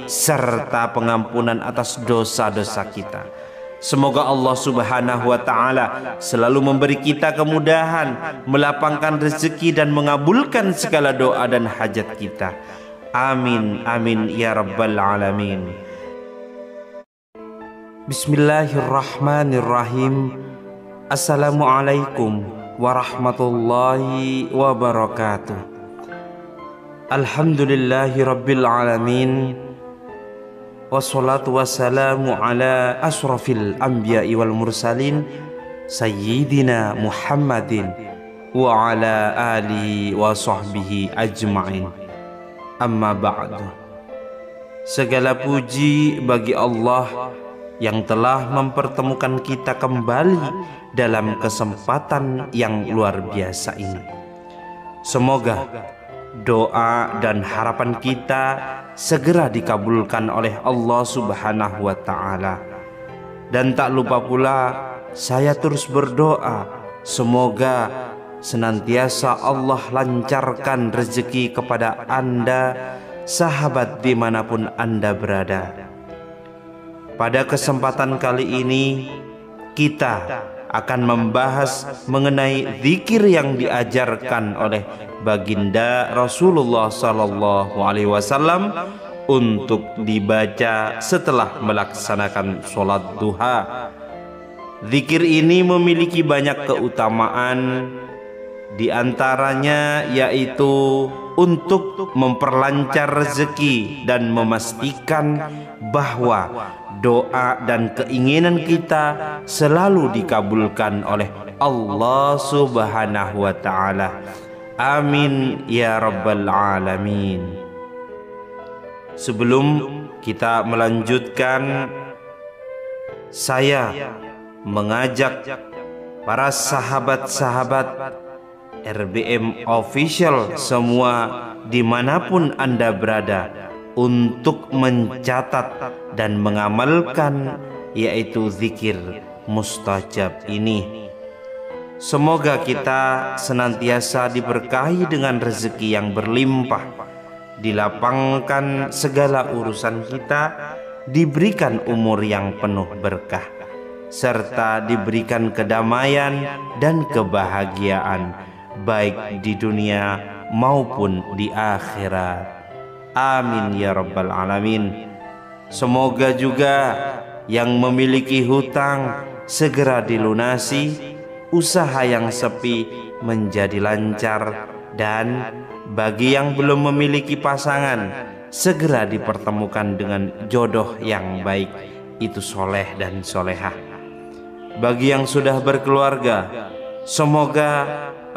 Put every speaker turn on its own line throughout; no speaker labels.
serta pengampunan atas dosa-dosa kita. Semoga Allah Subhanahu wa Ta'ala selalu memberi kita kemudahan, melapangkan rezeki dan mengabulkan segala doa dan hajat kita. Amin amin ya rabbal alamin. Bismillahirrahmanirrahim. Assalamualaikum warahmatullahi wabarakatuh. Alhamdulillahi rabbil alamin. Wassalatu wassalamu ala asrafil anbiya'i wal mursalin Sayyidina Muhammadin wa ala alihi wa sahbihi ajma'in. Amma ba'du. Segala puji bagi Allah yang telah mempertemukan kita kembali dalam kesempatan yang luar biasa ini. Semoga doa dan harapan kita segera dikabulkan oleh Allah Subhanahu wa Ta'ala. Dan tak lupa pula saya terus berdoa, semoga senantiasa Allah lancarkan rezeki kepada Anda, sahabat dimanapun Anda berada. Pada kesempatan kali ini kita akan membahas mengenai zikir yang diajarkan oleh baginda Rasulullah sallallahu alaihi wasallam untuk dibaca setelah melaksanakan sholat duha. Zikir ini memiliki banyak keutamaan, di antaranya yaitu untuk memperlancar rezeki dan memastikan bahwa doa dan keinginan kita selalu dikabulkan oleh Allah Subhanahu wa Ta'ala. Amin ya rabbal alamin. Sebelum kita melanjutkan, saya mengajak para sahabat-sahabat RBM Official semua dimanapun Anda berada untuk mencatat dan mengamalkan yaitu zikir mustajab ini. Semoga kita senantiasa diberkahi dengan rezeki yang berlimpah, dilapangkan segala urusan kita, diberikan umur yang penuh berkah, serta diberikan kedamaian dan kebahagiaan baik di dunia maupun di akhirat. Amin ya rabbal alamin. Semoga juga yang memiliki hutang segera dilunasi, usaha yang sepi menjadi lancar, dan bagi yang belum memiliki pasangan segera dipertemukan dengan jodoh yang baik, itu soleh dan solehah. Bagi yang sudah berkeluarga, semoga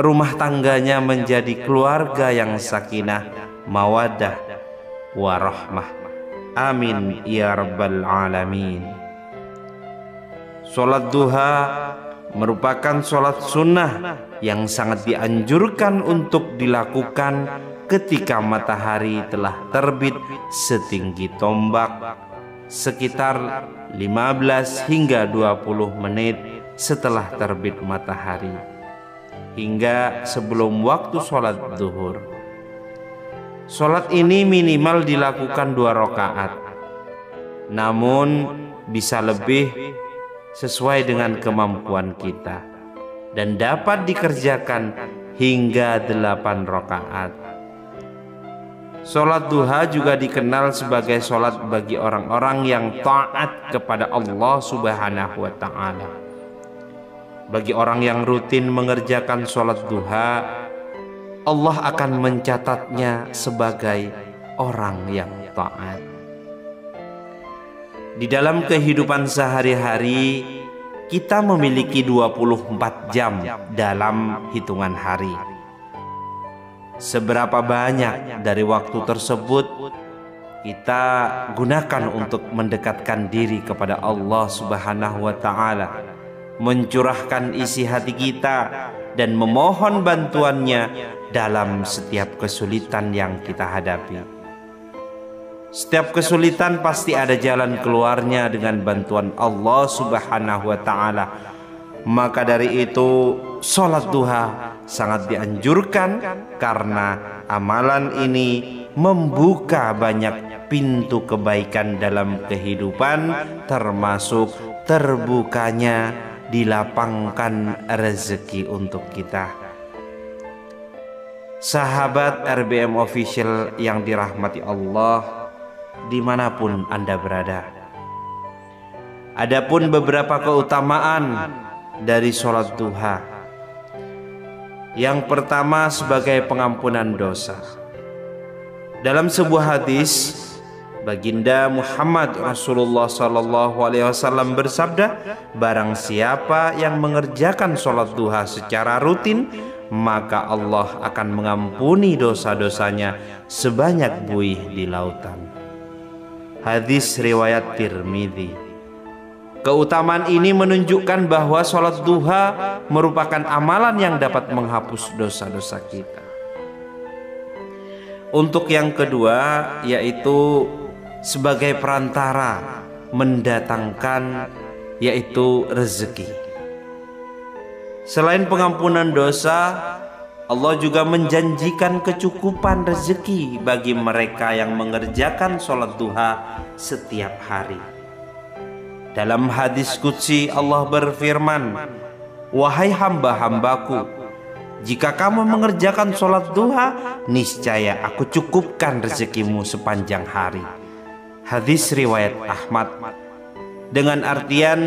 rumah tangganya menjadi keluarga yang sakinah, mawaddah, warahmah. Amin ya rabbal alamin. Sholat duha merupakan sholat sunnah yang sangat dianjurkan untuk dilakukan ketika matahari telah terbit setinggi tombak, sekitar 15 hingga 20 menit setelah terbit matahari, hingga sebelum waktu sholat zuhur. Sholat ini minimal dilakukan 2 rakaat, namun bisa lebih sesuai dengan kemampuan kita, dan dapat dikerjakan hingga 8 rakaat. Sholat duha juga dikenal sebagai sholat bagi orang-orang yang taat kepada Allah Subhanahu wa Ta'ala. Bagi orang yang rutin mengerjakan sholat duha, Allah akan mencatatnya sebagai orang yang taat. Di dalam kehidupan sehari-hari, kita memiliki 24 jam dalam hitungan hari. Seberapa banyak dari waktu tersebut kita gunakan untuk mendekatkan diri kepada Allah Subhanahu wa Ta'ala, mencurahkan isi hati kita dan memohon bantuannya dalam setiap kesulitan yang kita hadapi. Setiap kesulitan pasti ada jalan keluarnya dengan bantuan Allah Subhanahu wa Ta'ala. Maka dari itu sholat duha sangat dianjurkan, karena amalan ini membuka banyak pintu kebaikan dalam kehidupan, termasuk terbukanya dilapangkan rezeki untuk kita. Sahabat RBM Official yang dirahmati Allah, dimanapun Anda berada, adapun beberapa keutamaan dari sholat duha. Yang pertama, sebagai pengampunan dosa. Dalam sebuah hadis, Baginda Muhammad Rasulullah SAW bersabda, barang siapa yang mengerjakan sholat duha secara rutin, maka Allah akan mengampuni dosa-dosanya sebanyak buih di lautan. Hadis riwayat Tirmidzi. Keutamaan ini menunjukkan bahwa sholat duha merupakan amalan yang dapat menghapus dosa-dosa kita. Untuk yang kedua, yaitu sebagai perantara mendatangkan yaitu rezeki. Selain pengampunan dosa, Allah juga menjanjikan kecukupan rezeki bagi mereka yang mengerjakan sholat duha setiap hari. Dalam hadis qudsi Allah berfirman, wahai hamba-hambaku, jika kamu mengerjakan sholat duha, niscaya aku cukupkan rezekimu sepanjang hari. Hadis riwayat Ahmad. Dengan artian,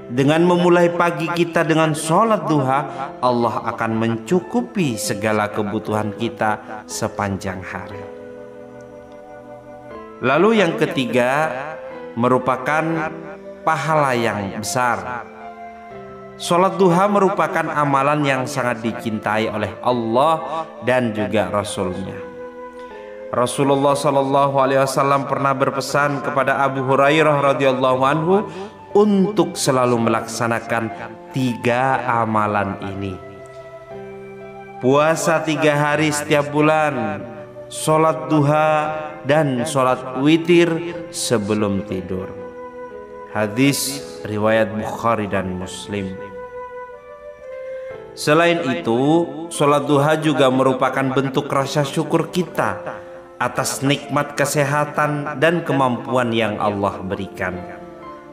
dengan memulai pagi kita dengan sholat duha, Allah akan mencukupi segala kebutuhan kita sepanjang hari. Lalu yang ketiga, merupakan pahala yang besar. Sholat duha merupakan amalan yang sangat dicintai oleh Allah dan juga Rasul-Nya. Rasulullah SAW pernah berpesan kepada Abu Hurairah radhiyallahu anhu untuk selalu melaksanakan 3 amalan ini: puasa 3 hari setiap bulan, sholat duha, dan sholat witir sebelum tidur. Hadis riwayat Bukhari dan Muslim. Selain itu, sholat duha juga merupakan bentuk rasa syukur kita atas nikmat kesehatan dan kemampuan yang Allah berikan.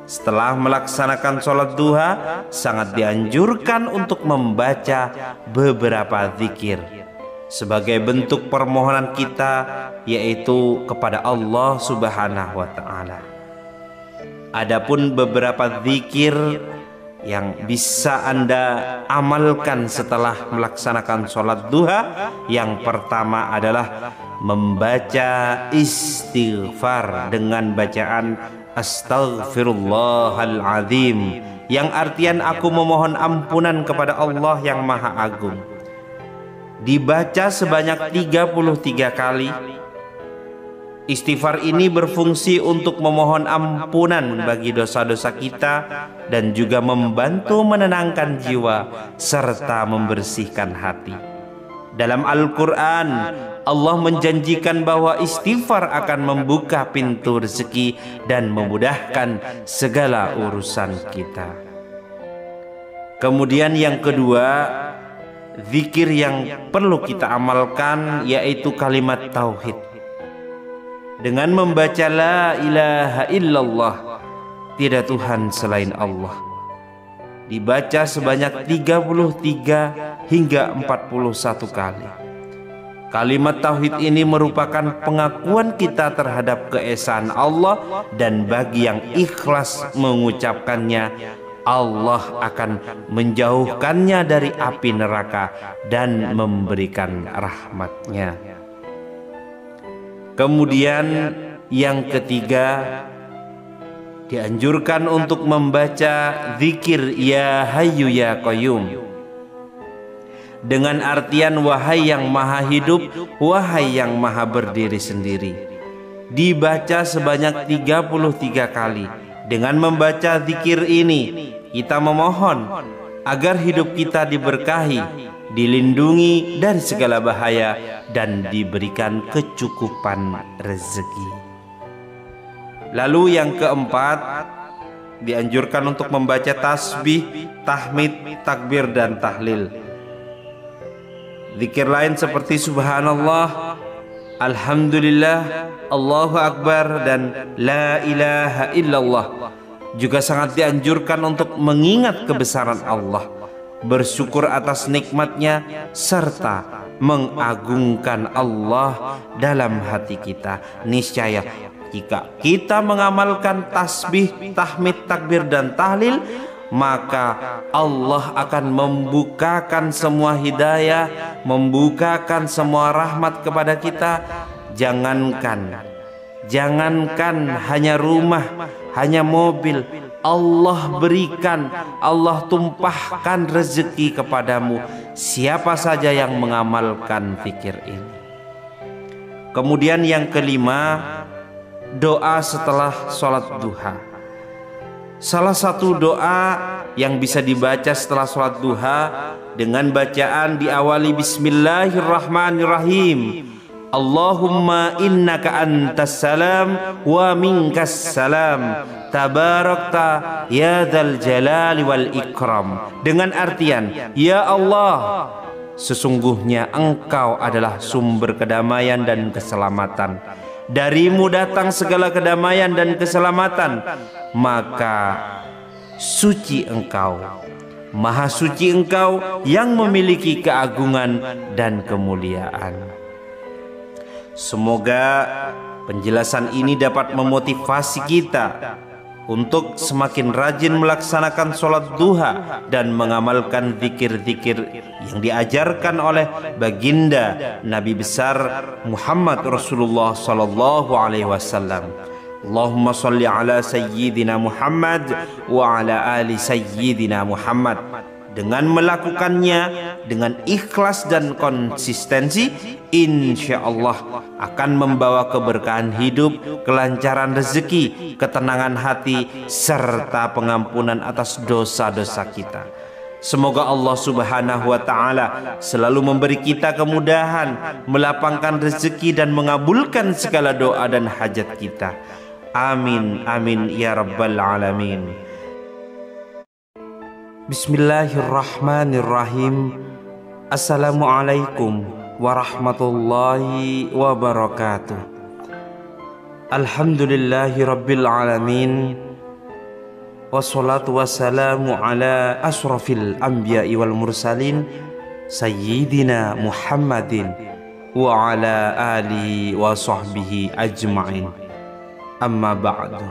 Setelah melaksanakan sholat duha, sangat dianjurkan untuk membaca beberapa zikir sebagai bentuk permohonan kita, yaitu kepada Allah Subhanahu wa Ta'ala. Adapun beberapa zikir yang bisa Anda amalkan setelah melaksanakan sholat duha, yang pertama adalah membaca istighfar dengan bacaan Astaghfirullahaladzim, yang artian aku memohon ampunan kepada Allah yang Maha Agung. Dibaca sebanyak 33 kali. Istighfar ini berfungsi untuk memohon ampunan bagi dosa-dosa kita dan juga membantu menenangkan jiwa serta membersihkan hati. Dalam Al-Quran, Allah menjanjikan bahwa istighfar akan membuka pintu rezeki dan memudahkan segala urusan kita. Kemudian yang kedua, zikir yang perlu kita amalkan yaitu kalimat tauhid. Dengan membaca la ilaha illallah, tidak Tuhan selain Allah, dibaca sebanyak 33 hingga 41 kali. Kalimat tauhid ini merupakan pengakuan kita terhadap keesaan Allah, dan bagi yang ikhlas mengucapkannya, Allah akan menjauhkannya dari api neraka dan memberikan rahmat-Nya. Kemudian yang ketiga, dianjurkan untuk membaca zikir Ya Hayyu Ya Qayyum dengan artian wahai yang maha hidup, wahai yang maha berdiri sendiri. Dibaca sebanyak 33 kali. Dengan membaca zikir ini, kita memohon agar hidup kita diberkahi, dilindungi dari segala bahaya, dan diberikan kecukupan rezeki. Lalu yang keempat, dianjurkan untuk membaca tasbih, tahmid, takbir, dan tahlil. Zikir lain seperti subhanallah, alhamdulillah, Allahu Akbar, dan la ilaha illallah. Juga sangat dianjurkan untuk mengingat kebesaran Allah, bersyukur atas nikmatnya, serta mengagungkan Allah dalam hati kita. Niscaya jika kita mengamalkan tasbih, tahmid, takbir, dan tahlil, maka Allah akan membukakan semua hidayah, membukakan semua rahmat kepada kita. Jangankan hanya rumah, hanya mobil, Allah berikan, Allah tumpahkan rezeki kepadamu siapa saja yang mengamalkan zikir ini. Kemudian yang kelima, doa setelah sholat duha. Salah satu doa yang bisa dibaca setelah sholat duha dengan bacaan diawali Bismillahirrahmanirrahim. Allahumma innaka antas salam wa minkas salam, tabarakta ya dzal jalali wal ikram. Dengan artian, ya Allah, sesungguhnya Engkau adalah sumber kedamaian dan keselamatan. Darimu datang segala kedamaian dan keselamatan, maka suci Engkau, maha suci Engkau yang memiliki keagungan dan kemuliaan. Semoga penjelasan ini dapat memotivasi kita untuk semakin rajin melaksanakan sholat duha dan mengamalkan zikir-zikir yang diajarkan oleh baginda Nabi besar Muhammad Rasulullah sallallahu alaihi wasallam. Allahumma sholli ala sayyidina Muhammad wa ala ali sayyidina Muhammad. Dengan melakukannya dengan ikhlas dan konsistensi, insya Allah akan membawa keberkahan hidup, kelancaran rezeki, ketenangan hati, serta pengampunan atas dosa-dosa kita. Semoga Allah Subhanahu wa Ta'ala selalu memberi kita kemudahan, melapangkan rezeki, dan mengabulkan segala doa dan hajat kita. Amin, amin ya rabbal alamin. Bismillahirrahmanirrahim. Assalamualaikum warahmatullahi wabarakatuh. Alhamdulillahi rabbil alamin. Wassalatu wassalamu ala ashrafil anbiya'i wal mursalin, sayyidina Muhammadin wa ala alihi wa sahbihi ajma'in. Amma ba'du.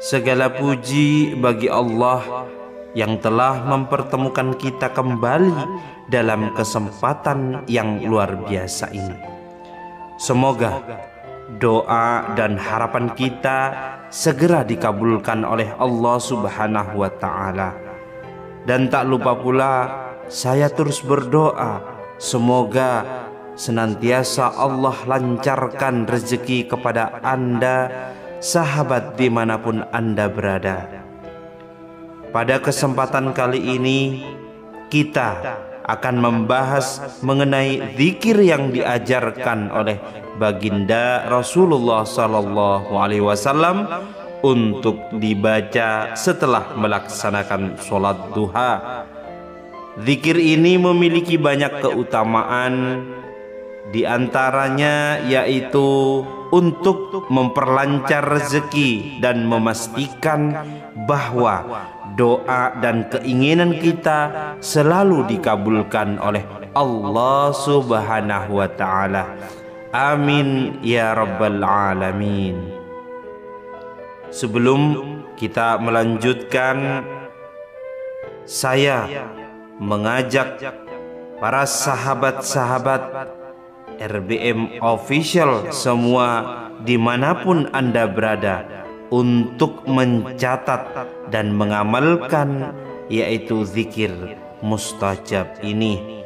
Segala puji bagi Allah yang telah mempertemukan kita kembali dalam kesempatan yang luar biasa ini. Semoga doa dan harapan kita segera dikabulkan oleh Allah Subhanahu wa Ta'ala. Dan tak lupa pula saya terus berdoa, semoga senantiasa Allah lancarkan rezeki kepada Anda, sahabat dimanapun Anda berada. Pada kesempatan kali ini kita akan membahas mengenai zikir yang diajarkan oleh baginda Rasulullah sallallahu alaihi wasallam untuk dibaca setelah melaksanakan sholat duha. Zikir ini memiliki banyak keutamaan, di antaranya yaitu untuk memperlancar rezeki dan memastikan bahwa doa dan keinginan kita selalu dikabulkan oleh Allah Subhanahu wa Ta'ala. Amin ya rabbal alamin. Sebelum kita melanjutkan, saya mengajak para sahabat-sahabat RBM Official semua dimanapun Anda berada untuk mencatat dan mengamalkan yaitu zikir mustajab ini.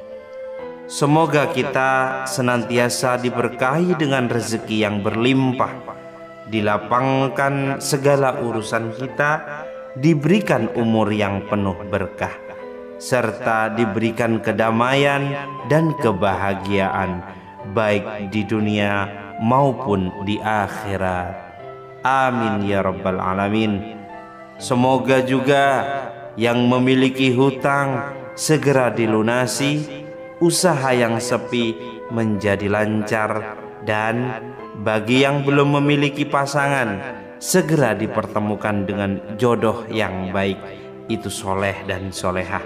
Semoga kita senantiasa diberkahi dengan rezeki yang berlimpah, dilapangkan segala urusan kita, diberikan umur yang penuh berkah, serta diberikan kedamaian dan kebahagiaan baik di dunia maupun di akhirat. Amin ya rabbal alamin. Semoga juga yang memiliki hutang segera dilunasi, usaha yang sepi menjadi lancar, Dan bagi yang belum memiliki pasangan, segera dipertemukan dengan jodoh yang baik, itu soleh dan solehah.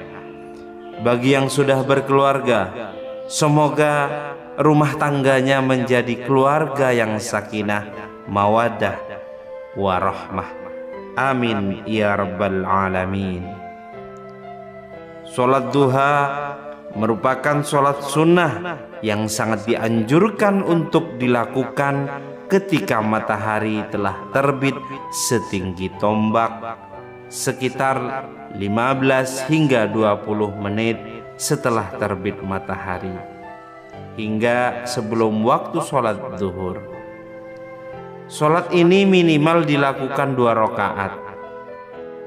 Bagi yang sudah berkeluarga, semoga rumah tangganya menjadi keluarga yang sakinah, mawaddah, warahmah. Amin ya rabbal alamin. Sholat duha merupakan sholat sunnah yang sangat dianjurkan untuk dilakukan ketika matahari telah terbit setinggi tombak, sekitar 15 hingga 20 menit setelah terbit matahari, hingga sebelum waktu sholat zuhur. Sholat ini minimal dilakukan 2 rakaat,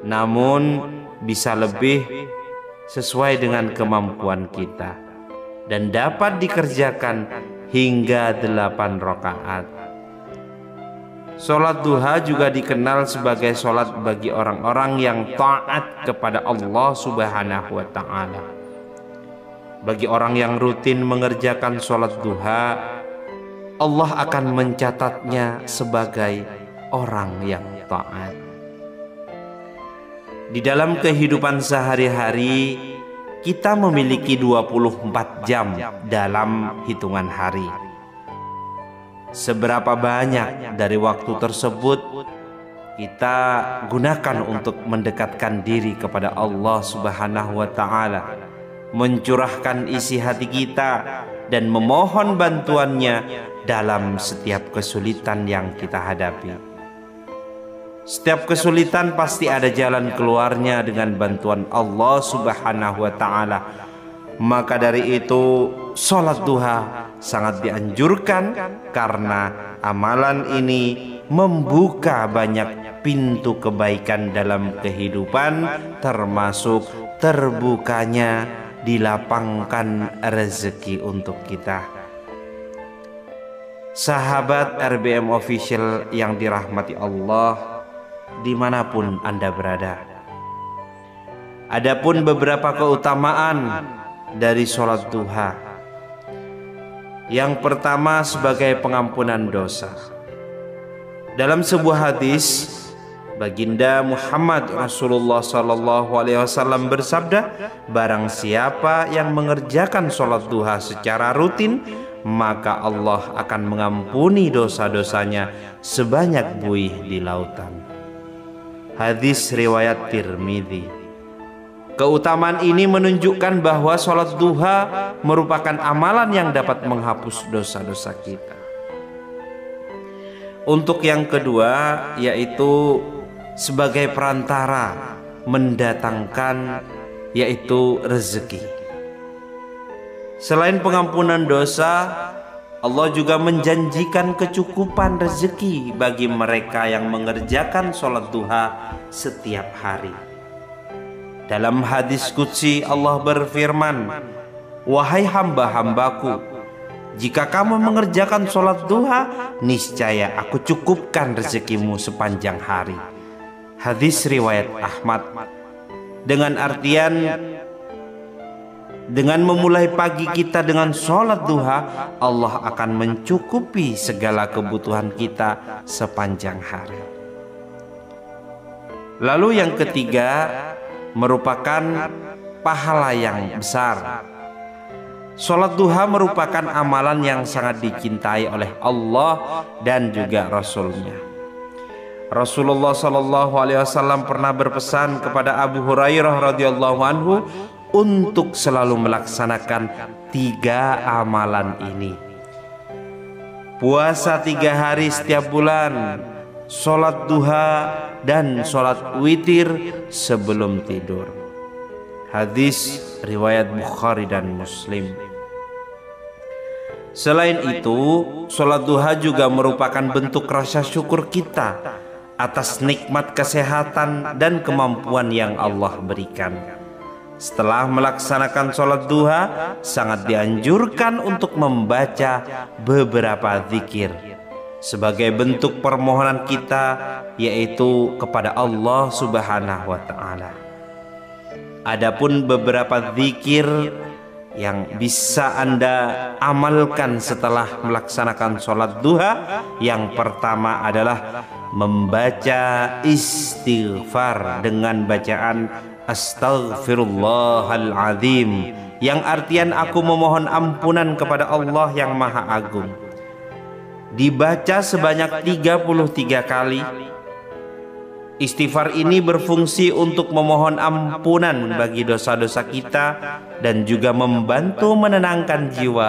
namun bisa lebih sesuai dengan kemampuan kita, dan dapat dikerjakan hingga 8 rakaat. Sholat duha juga dikenal sebagai sholat bagi orang-orang yang taat kepada Allah Subhanahu wa Ta'ala. Bagi orang yang rutin mengerjakan sholat duha, Allah akan mencatatnya sebagai orang yang taat. Di dalam kehidupan sehari-hari, kita memiliki 24 jam dalam hitungan hari. Seberapa banyak dari waktu tersebut kita gunakan untuk mendekatkan diri kepada Allah Subhanahu wa Ta'ala, mencurahkan isi hati kita dan memohon bantuannya dalam setiap kesulitan yang kita hadapi. Setiap kesulitan pasti ada jalan keluarnya dengan bantuan Allah Subhanahu wa Ta'ala. Maka dari itu, sholat duha sangat dianjurkan karena amalan ini membuka banyak pintu kebaikan dalam kehidupan, termasuk terbukanya dilapangkan rezeki untuk kita. Sahabat RBM Official yang dirahmati Allah, dimanapun Anda berada, adapun beberapa keutamaan dari sholat duha. Yang pertama, sebagai pengampunan dosa. Dalam sebuah hadis, Baginda Muhammad Rasulullah SAW bersabda, barang siapa yang mengerjakan sholat duha secara rutin, maka Allah akan mengampuni dosa-dosanya sebanyak buih di lautan. Hadis riwayat Tirmidzi. Keutamaan ini menunjukkan bahwa sholat duha merupakan amalan yang dapat menghapus dosa-dosa kita. Untuk yang kedua, yaitu sebagai perantara mendatangkan, yaitu rezeki. Selain pengampunan dosa, Allah juga menjanjikan kecukupan rezeki bagi mereka yang mengerjakan sholat duha setiap hari. Dalam hadis qudsi Allah berfirman, wahai hamba-hambaku, jika kamu mengerjakan sholat duha, niscaya aku cukupkan rezekimu sepanjang hari. Hadis riwayat Ahmad. Dengan artian, dengan memulai pagi kita dengan sholat duha, Allah akan mencukupi segala kebutuhan kita sepanjang hari. Lalu yang ketiga, merupakan pahala yang besar. Sholat duha merupakan amalan yang sangat dicintai oleh Allah dan juga Rasul-Nya. Rasulullah SAW pernah berpesan kepada Abu Hurairah radhiyallahu anhu untuk selalu melaksanakan 3 amalan ini: puasa 3 hari setiap bulan, sholat duha, dan sholat witir sebelum tidur. Hadis riwayat Bukhari dan Muslim. Selain itu, sholat duha juga merupakan bentuk rasa syukur kita atas nikmat kesehatan dan kemampuan yang Allah berikan. Setelah melaksanakan sholat duha, sangat dianjurkan untuk membaca beberapa zikir sebagai bentuk permohonan kita, yaitu kepada Allah Subhanahu wa Ta'ala. Adapun beberapa zikir yang bisa Anda amalkan setelah melaksanakan sholat duha. Yang pertama adalah membaca istighfar dengan bacaan Astaghfirullahaladzim, yang artian aku memohon ampunan kepada Allah yang Maha Agung. Dibaca sebanyak 33 kali. Istighfar ini berfungsi untuk memohon ampunan bagi dosa-dosa kita dan juga membantu menenangkan jiwa.